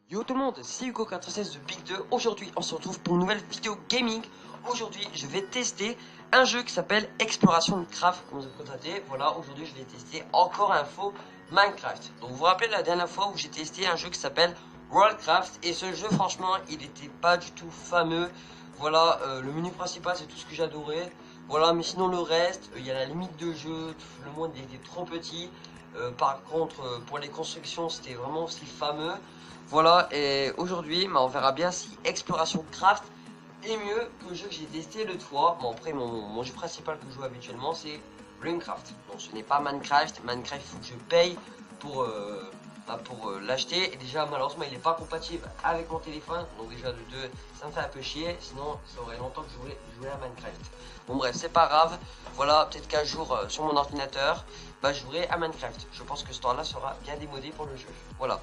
Yo tout le monde, c'est Hugo96 de Big 2. Aujourd'hui, on se retrouve pour une nouvelle vidéo gaming. Aujourd'hui, je vais tester un jeu qui s'appelle Exploration Minecraft. Comme vous avez constaté, voilà, aujourd'hui, je vais tester encore un faux Minecraft. Donc, vous vous rappelez la dernière fois où j'ai testé un jeu qui s'appelle Worldcraft. Et ce jeu, franchement, il n'était pas du tout fameux. Voilà, le menu principal, c'est tout ce que j'adorais. Voilà, mais sinon, le reste, il y a la limite de jeu. Le monde était trop petit. Par contre, pour les constructions, c'était vraiment aussi fameux. Voilà, et aujourd'hui, on verra bien si Exploration Craft est mieux que le jeu que j'ai testé l'autre fois. Bon, après, mon jeu principal que je joue habituellement, c'est Runecraft. Donc, ce n'est pas Minecraft. Minecraft, il faut que je paye pour, l'acheter. Et déjà, malheureusement, il n'est pas compatible avec mon téléphone. Donc, déjà, de deux, ça me fait un peu chier. Sinon, ça aurait longtemps que je voulais jouer à Minecraft. Bon, bref, c'est pas grave. Voilà, peut-être qu'un jour, sur mon ordinateur, je jouerai à Minecraft. Je pense que ce temps-là sera bien démodé pour le jeu. Voilà.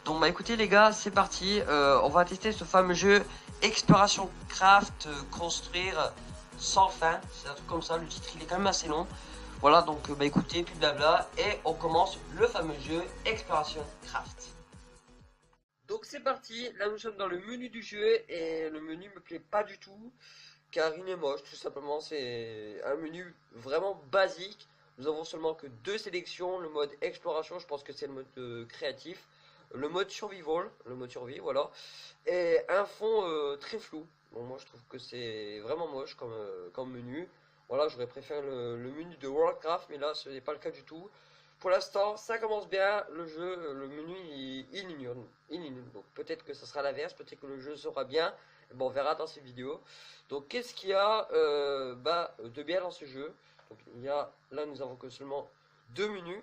Donc bah écoutez les gars, c'est parti. On va tester ce fameux jeu Exploration Craft, construire sans fin. C'est un truc comme ça. Le titre il est quand même assez long. Voilà donc bah écoutez, plus blabla. Et on commence le fameux jeu Exploration Craft. Donc c'est parti. Là nous sommes dans le menu du jeu et le menu me plaît pas du tout car il est moche, tout simplement. C'est un menu vraiment basique. Nous avons seulement que deux sélections. Le mode exploration, je pense que c'est le mode créatif. Le mode survival, le mode survie, voilà. Et un fond très flou. Bon, moi je trouve que c'est vraiment moche comme menu. Voilà, j'aurais préféré le menu de Worldcraft, mais là ce n'est pas le cas du tout. Pour l'instant, ça commence bien. Le jeu, le menu, il ignore. Donc peut-être que ça sera l'inverse, peut-être que le jeu sera bien. Bon, on verra dans ces vidéos. Donc, qu'est-ce qu'il y a de bien dans ce jeu? Donc, il y a, là, nous avons que seulement deux menus.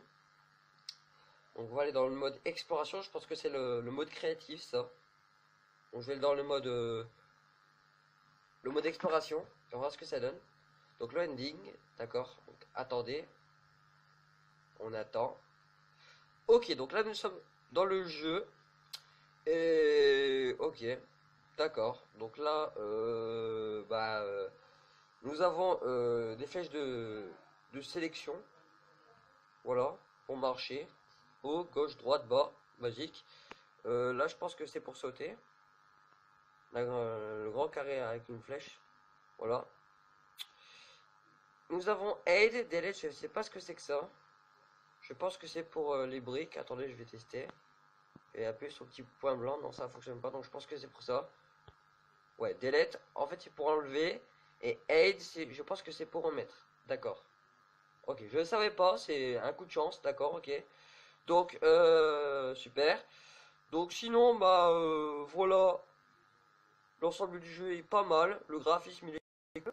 Donc, on va aller dans le mode exploration. Je pense que c'est le mode créatif, ça. Donc, je vais aller dans le mode exploration. On va voir ce que ça donne. Donc, le ending, d'accord. Donc, attendez. On attend. Ok, donc là, nous sommes dans le jeu. Et ok, d'accord. Donc là, nous avons des flèches de sélection. Voilà, pour marcher. Haut, gauche, droite, bas. Magique. Là, je pense que c'est pour sauter. Là, le grand carré avec une flèche. Voilà. Nous avons aid, delete, je ne sais pas ce que c'est que ça. Je pense que c'est pour les briques. Attendez, je vais tester. Et appuyer sur le petit point blanc. Non, ça ne fonctionne pas. Donc, je pense que c'est pour ça. Ouais, delete. En fait, c'est pour enlever. Et aid, je pense que c'est pour remettre. D'accord. Ok, je ne savais pas. C'est un coup de chance. D'accord, ok. Donc, super. Donc, sinon, voilà. L'ensemble du jeu est pas mal. Le graphisme, il est.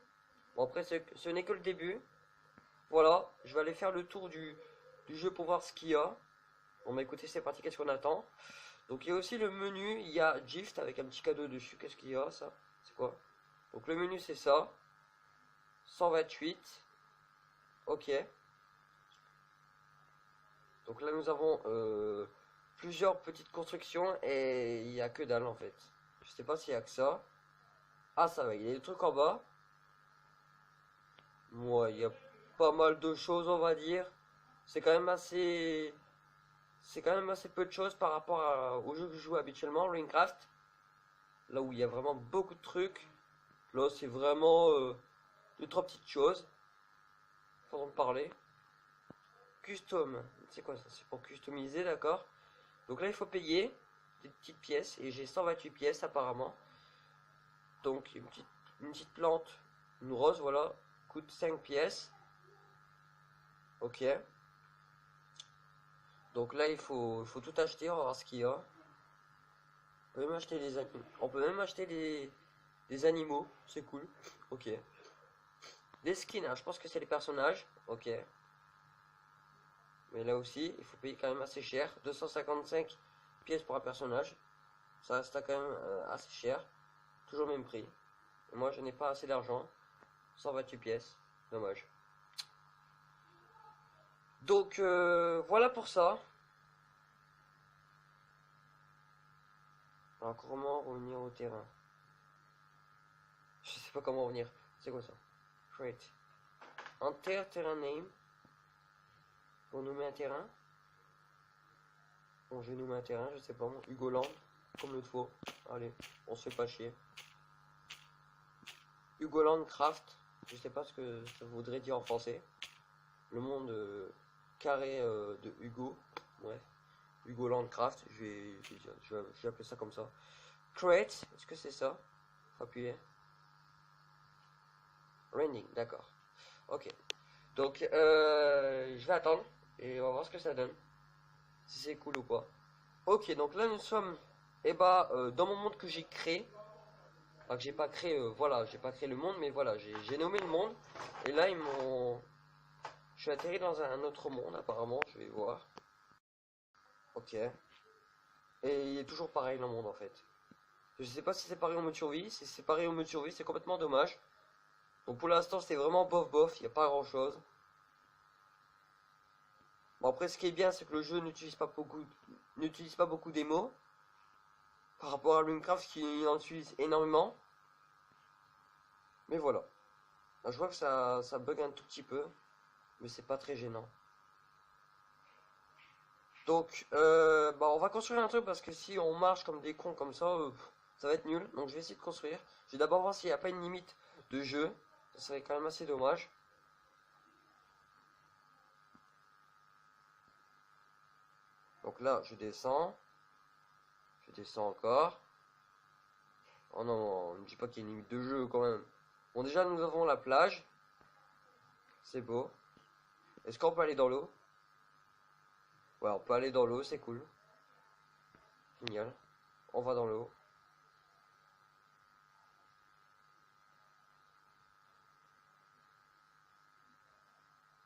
Bon, après, ce n'est que le début. Voilà. Je vais aller faire le tour du jeu pour voir ce qu'il y a. Bon, bah écoutez, c'est parti. Qu'est-ce qu'on attend? Donc, il y a aussi le menu. Il y a Gift avec un petit cadeau dessus. Qu'est-ce qu'il y a, ça? C'est quoi? Donc, le menu, c'est ça. 128. Ok. Donc là, nous avons plusieurs petites constructions et il n'y a que dalle en fait. Je sais pas s'il y a que ça. Ah, ça va, il y a des trucs en bas. Moi, il y a pas mal de choses, on va dire. C'est quand même assez. C'est quand même assez peu de choses par rapport au jeu que je joue habituellement, Minecraft. Là où il y a vraiment beaucoup de trucs. Là, c'est vraiment deux, trois petites choses. Faut en parler. Custom, c'est quoi ça? C'est pour customiser, d'accord. Donc là, il faut payer des petites pièces. Et j'ai 128 pièces apparemment. Donc une petite plante, une rose, voilà. Coûte 5 pièces. Ok. Donc là, il faut tout acheter. On va voir ce qu'il y a. On peut même acheter des animaux. On peut même acheter des animaux. C'est cool. Ok. Des skins, hein, je pense que c'est les personnages. Ok. Mais là aussi, il faut payer quand même assez cher. 255 pièces pour un personnage. Ça reste quand même assez cher. Toujours le même prix. Et moi, je n'ai pas assez d'argent. 128 pièces. Dommage. Donc, voilà pour ça. Alors, comment revenir au terrain? Je sais pas comment revenir. C'est quoi ça? Create. Enter terrain name. Pour nommer un terrain. Bon, je vais nommer un terrain, je sais pas, mon Hugoland. comme l'autre fois. Allez, on se fait pas chier. Hugoland Craft, je sais pas ce que ça voudrait dire en français. Le monde carré de Hugo. Bref. Hugoland Craft, je vais appeler ça comme ça. Create, est-ce que c'est ça? Appuyer. Rending, d'accord. Ok. Donc, je vais attendre et on va voir ce que ça donne. Si c'est cool ou pas. Ok, donc là nous sommes, dans mon monde que j'ai créé. Enfin, que j'ai pas créé, voilà, j'ai pas créé le monde, mais voilà, j'ai nommé le monde. Et là, je suis atterri dans un autre monde, apparemment, je vais voir. Ok. Et il est toujours pareil dans le monde, en fait. Je sais pas si c'est pareil au mode survie. Si c'est pareil au mode survie, c'est complètement dommage. Donc pour l'instant, c'est vraiment bof bof, il n'y a pas grand chose. Bon, après, ce qui est bien, c'est que le jeu n'utilise pas beaucoup d'émaux. Par rapport à Minecraft qui en utilise énormément. Mais voilà. Là, je vois que ça bug un tout petit peu. Mais c'est pas très gênant. Donc, on va construire un truc parce que si on marche comme des cons comme ça va être nul. Donc je vais essayer de construire. Je vais d'abord voir s'il n'y a pas une limite de jeu. Ça serait quand même assez dommage. Donc là, je descends. Je descends encore. Oh non, ne me dis pas qu'il y a une limite de jeu quand même. Bon, déjà, nous avons la plage. C'est beau. Est-ce qu'on peut aller dans l'eau? Ouais, on peut aller dans l'eau, c'est cool. Génial. On va dans l'eau.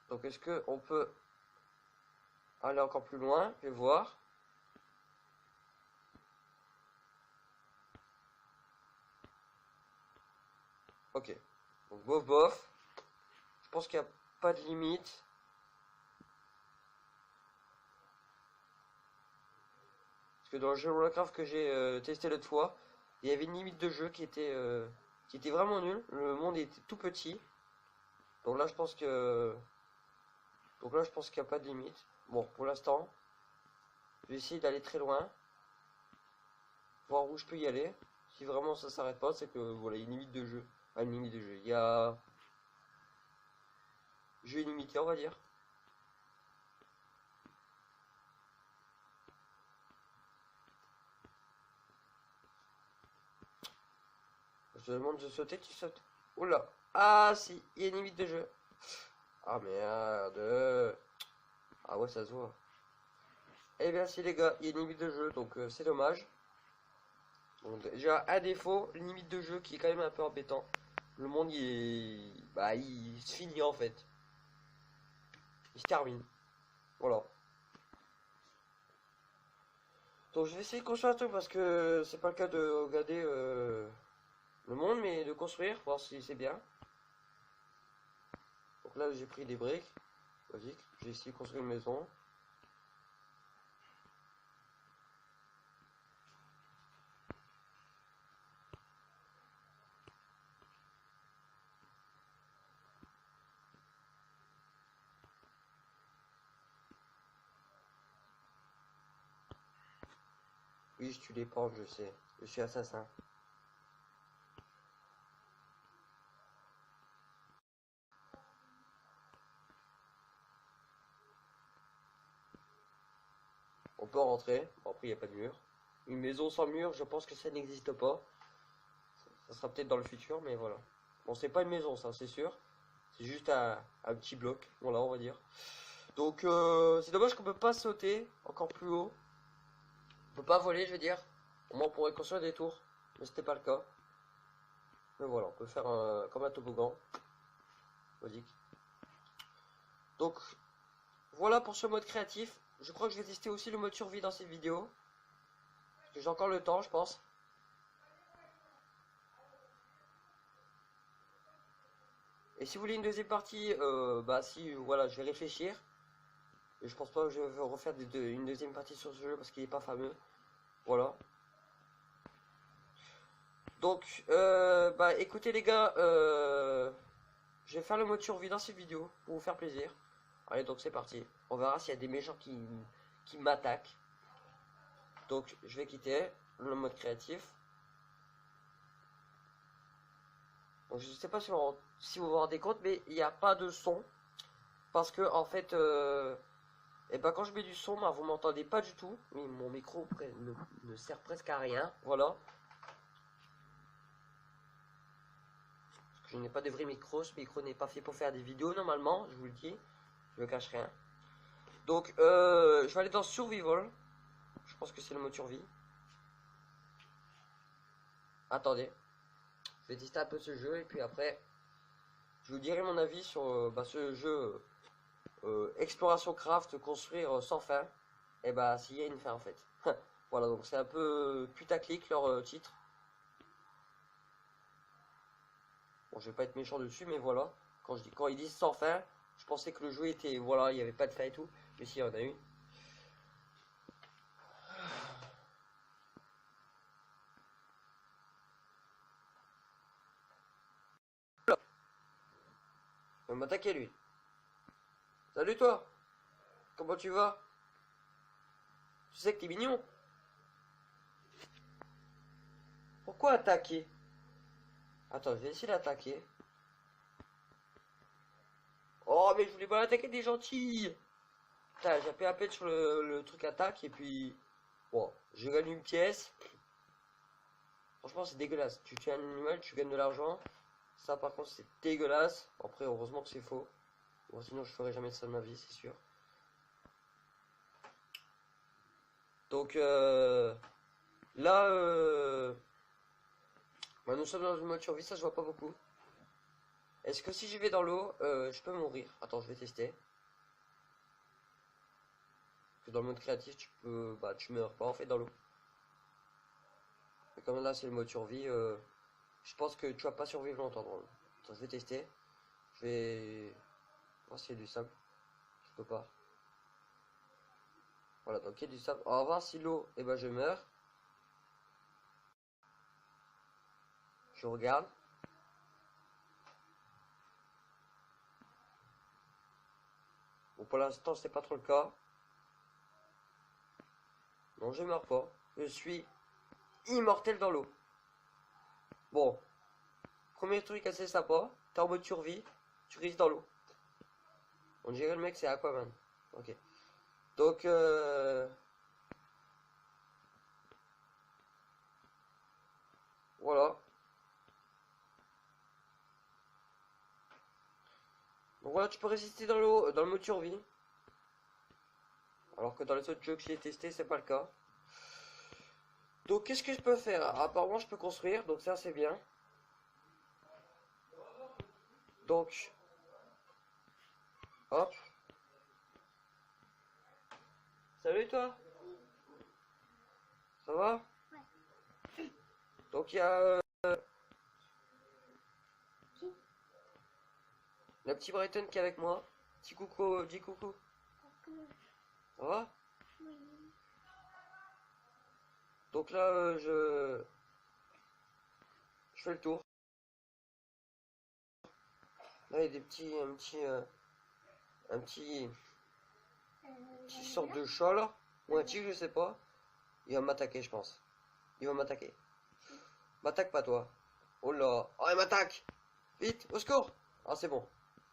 Donc, est-ce que on peut aller encore plus loin? Je vais voir. Ok. Donc, bof, bof. Je pense qu'il n'y a pas de limite. Parce que dans le jeu Warcraft que j'ai testé l'autre fois, il y avait une limite de jeu qui était vraiment nulle. Le monde était tout petit. Donc là, je pense que... Donc là, je pense qu'il n'y a pas de limite. Bon, pour l'instant, je vais essayer d'aller très loin. Voir où je peux y aller. Si vraiment ça s'arrête pas, c'est que voilà, il y a une limite de jeu. Ah, une limite de jeu. Il y a... Jeu illimité, on va dire. Je te demande de sauter, tu sautes. Oula. Ah, si, il y a une limite de jeu. Ah, merde. Ah ouais, ça se voit. Eh bien, si les gars, il y a une limite de jeu, donc c'est dommage. Donc déjà, à défaut, une limite de jeu qui est quand même un peu embêtant. Le monde, il se finit en fait. Il se termine. Voilà. Donc je vais essayer de construire un truc parce que c'est pas le cas de regarder le monde, mais de construire, voir si c'est bien. Donc là, j'ai pris des briques. Basique. J'ai essayé de construire une maison. Oui, je tue les porcs, je sais. Je suis assassin. On peut rentrer. Bon, après, il n'y a pas de mur. Une maison sans mur, je pense que ça n'existe pas. Ça sera peut-être dans le futur, mais voilà. Bon, c'est pas une maison, ça, c'est sûr. C'est juste un petit bloc, voilà, on va dire. Donc, c'est dommage qu'on peut pas sauter encore plus haut. On peut pas voler, je veux dire. Au moins, on pourrait construire des tours. Mais c'était pas le cas. Mais voilà, on peut faire comme un toboggan. Basique. Donc, voilà pour ce mode créatif. Je crois que je vais tester aussi le mode survie dans cette vidéo. Parce que j'ai encore le temps, je pense. Et si vous voulez une deuxième partie, voilà, je vais réfléchir. Et je pense pas que je vais refaire une deuxième partie sur ce jeu parce qu'il est pas fameux. Voilà. Donc, écoutez les gars, je vais faire le mode survie dans cette vidéo pour vous faire plaisir. Allez, donc c'est parti. On verra s'il y a des méchants qui m'attaquent. Donc, je vais quitter. le mode créatif. Donc, je sais pas si vous vous rendez compte, mais il n'y a pas de son. Parce que en fait, et ben quand je mets du son, bah, vous m'entendez pas du tout. Mais mon micro ne sert presque à rien. Voilà. Parce que je n'ai pas de vrai micro. Ce micro n'est pas fait pour faire des vidéos normalement, je vous le dis. Je ne cache rien. Donc, je vais aller dans Survival. Je pense que c'est le mode survie. Attendez. Je vais tester un peu ce jeu et puis après, je vous dirai mon avis sur ce jeu Exploration Craft, construire sans fin. Et bah, s'il y a une fin en fait. Voilà, donc c'est un peu putaclic leur titre. Bon, je vais pas être méchant dessus, mais voilà. Quand ils disent sans fin, je pensais que le jeu était, voilà, il n'y avait pas de fin et tout. Mais si, il y en a une. Il va m'attaquer lui. Salut toi. Comment tu vas? Tu sais que t'es mignon. Pourquoi attaquer? Attends, je vais essayer d'attaquer. Oh, mais je voulais pas l'attaquer, des gentils. Putain, j'ai appuyé à peine sur le truc attaque et puis... Bon, je gagne une pièce. Franchement, c'est dégueulasse. Tu tues un animal, tu gagnes de l'argent. Ça, par contre, c'est dégueulasse. Après, heureusement que c'est faux. Bon, sinon, je ferai jamais ça de ma vie, c'est sûr. Donc, là, bah, nous sommes dans une mode survie, ça je vois pas beaucoup. Est-ce que si j'y vais dans l'eau, je peux mourir? Attends, je vais tester. Parce que dans le mode créatif, tu meurs pas en fait dans l'eau. Mais comme là, c'est le mode survie, je pense que tu vas pas survivre longtemps dans l'eau. Attends, je vais tester. Je vais voir s'il y a du sable. Je peux pas. Voilà, donc il y a du sable. On va voir si l'eau, et ben je meurs. Je regarde. Bon, pour l'instant, c'est pas trop le cas. Non, je meurs pas. Je suis immortel dans l'eau. Bon. Premier truc assez sympa. T'es en mode survie. Tu risques dans l'eau. On dirait le mec, c'est Aquaman. Ok. Donc, voilà. Donc voilà, tu peux résister dans l'eau, dans le mode survie. Alors que dans les autres jeux que j'ai testé, c'est pas le cas. Donc qu'est-ce que je peux faire? Apparemment, je peux construire, donc ça c'est bien. Donc, hop. Salut toi. Ça va? Ouais. Donc il y a le petit Brighton qui est avec moi. Petit coucou, dis coucou. Ça va? Oui. Donc là, je fais le tour. Là, il y a des petits, un petit sorte de chat là, ou un tigre, je sais pas. Il va m'attaquer, je pense. Il va m'attaquer. M'attaque pas toi. Oh là, oh il m'attaque. Vite, au secours. Ah c'est bon.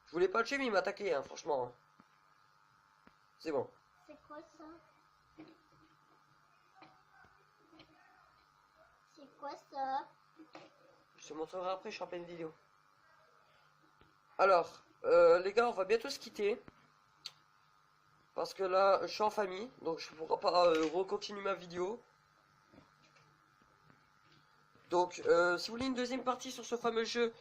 Je voulais pas le tuer mais il m'attaquait, hein, franchement. Hein. C'est bon. C'est quoi ça? C'est quoi ça? Je te montrerai après, je suis en pleine vidéo. Alors, les gars, on va bientôt se quitter. Parce que là, je suis en famille, donc je ne pourrai pas recontinuer ma vidéo. Donc, si vous voulez une deuxième partie sur ce fameux jeu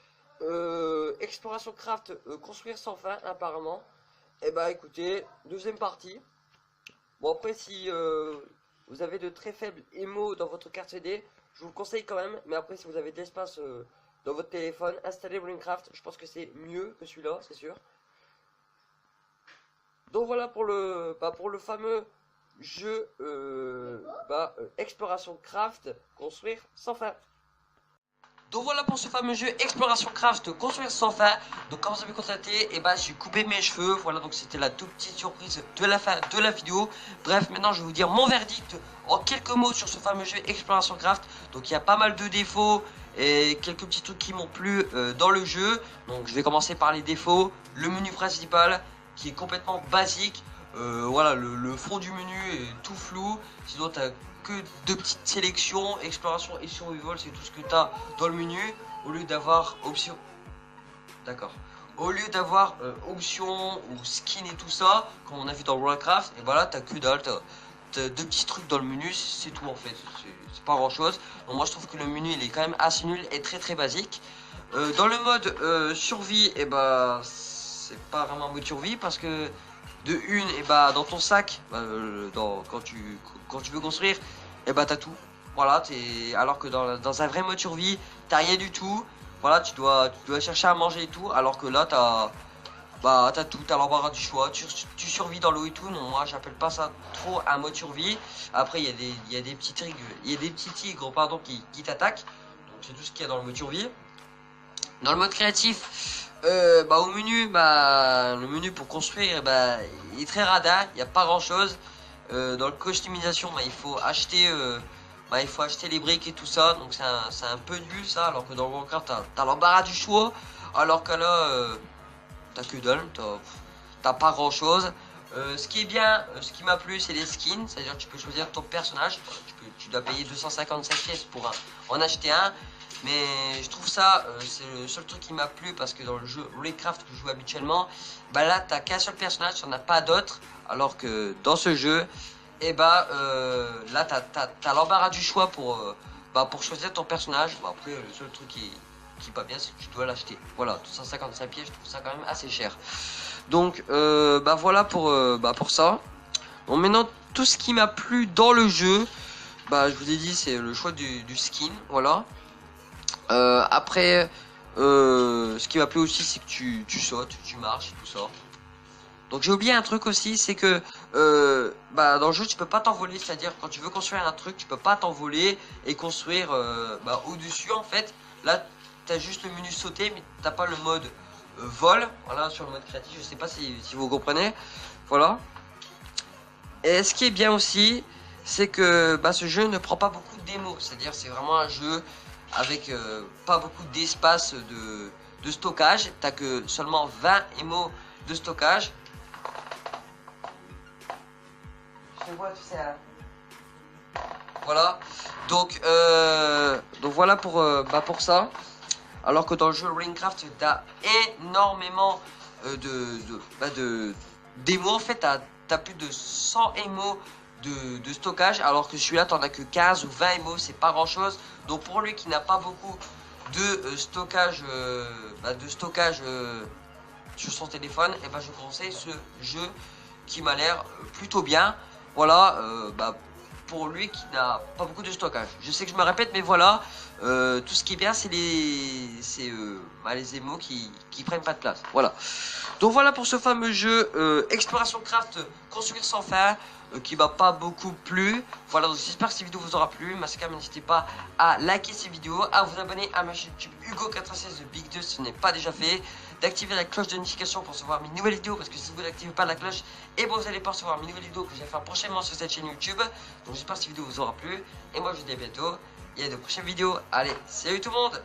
Exploration Craft, construire sans fin, apparemment, et bah écoutez, deuxième partie. Bon, après, si vous avez de très faibles émos dans votre carte CD, je vous le conseille quand même. Mais après, si vous avez de l'espace dans votre téléphone, installez Minecraft. Je pense que c'est mieux que celui-là, c'est sûr. Donc voilà pour le fameux jeu Exploration Craft, construire sans fin. Donc voilà pour ce fameux jeu Exploration Craft construire sans fin. Donc comme vous avez constaté, et j'ai coupé mes cheveux. Voilà, donc c'était la toute petite surprise de la fin de la vidéo. Bref, maintenant je vais vous dire mon verdict en quelques mots sur ce fameux jeu Exploration Craft. Donc il y a pas mal de défauts et quelques petits trucs qui m'ont plu dans le jeu. Donc je vais commencer par les défauts. Le menu principal qui est complètement basique. Voilà, le fond du menu est tout flou. Sinon t'as que deux petites sélections, exploration et survival, c'est tout ce que tu as dans le menu, au lieu d'avoir option. D'accord. Au lieu d'avoir option ou skin et tout ça, comme on a vu dans Warcraft, et voilà, t'as que dalle, t'as deux petits trucs dans le menu, c'est tout en fait, c'est pas grand chose. Donc moi je trouve que le menu il est quand même assez nul et très basique. Dans le mode survie, et c'est pas vraiment un mode survie parce que de une, et dans ton sac, quand tu veux construire, et t'as tout. Voilà, alors que dans un vrai mode survie, t'as rien du tout. Voilà, tu dois chercher à manger et tout, alors que là t'as tout, t'as l'embarras du choix, tu survis dans l'eau et tout. Non, moi j'appelle pas ça trop un mode survie. Après il y a des petits tigres, pardon, qui t'attaquent. Donc c'est tout ce qu'il y a dans le mode survie. Dans le mode créatif, au menu, le menu pour construire, il est très radin, il n'y a pas grand chose. Dans le customisation, il faut acheter les briques et tout ça, donc c'est un peu nul ça, alors que dans Warcraft t'as l'embarras du choix, alors que là t'as que dalle, t'as pas grand chose. Ce qui est bien, ce qui m'a plu, c'est les skins, c'est à dire que tu peux choisir ton personnage, tu dois payer 255 pièces pour en acheter un. Mais je trouve ça, c'est le seul truc qui m'a plu, parce que dans le jeu Warcraft que je joue habituellement, là t'as qu'un seul personnage, t'en as pas d'autres, alors que dans ce jeu, là t'as l'embarras du choix pour choisir ton personnage. Après le seul truc qui est pas bien, c'est que tu dois l'acheter. Voilà, 255 pièces, je trouve ça quand même assez cher. Donc voilà pour ça. Bon, maintenant tout ce qui m'a plu dans le jeu, je vous ai dit, c'est le choix du skin, voilà. Après, ce qui m'a plu aussi, c'est que tu sautes, tu marches, tout ça. Donc j'ai oublié un truc aussi, c'est que dans le jeu tu peux pas t'envoler, c'est-à-dire quand tu veux construire un truc, tu peux pas t'envoler et construire au-dessus en fait. Là t'as juste le menu sauter, mais t'as pas le mode vol. Voilà, sur le mode créatif, je sais pas si vous comprenez. Voilà. Et ce qui est bien aussi, c'est que ce jeu ne prend pas beaucoup de démos, c'est-à-dire c'est vraiment un jeu avec pas beaucoup d'espace de stockage. T'as que seulement 20 MO de stockage. Voilà. Donc voilà pour ça. Alors que dans le jeu Minecraft, t'as énormément de démos. En fait, t'as plus de 100 MO de stockage, alors que celui-là t'en as que 15 ou 20 MO, c'est pas grand chose. Donc pour lui qui n'a pas beaucoup de stockage sur son téléphone, je conseille ce jeu qui m'a l'air plutôt bien. Voilà, pour lui qui n'a pas beaucoup de stockage. Je sais que je me répète, mais voilà, tout ce qui est bien, c'est les émos qui prennent pas de place. Voilà. Donc voilà pour ce fameux jeu Exploration Craft construire sans fin, qui m'a pas beaucoup plu. Voilà, donc j'espère que cette vidéo vous aura plu. N'hésitez pas à liker ces vidéos, à vous abonner à ma chaîne YouTube Hugo96 de Big 2 si ce n'est pas déjà fait, d'activer la cloche de notification pour recevoir mes nouvelles vidéos, parce que si vous n'activez pas la cloche, vous allez pas recevoir mes nouvelles vidéos que je vais faire prochainement sur cette chaîne YouTube. Donc j'espère que cette vidéo vous aura plu, et moi je vous dis à bientôt et à de prochaines vidéos. Allez, salut tout le monde.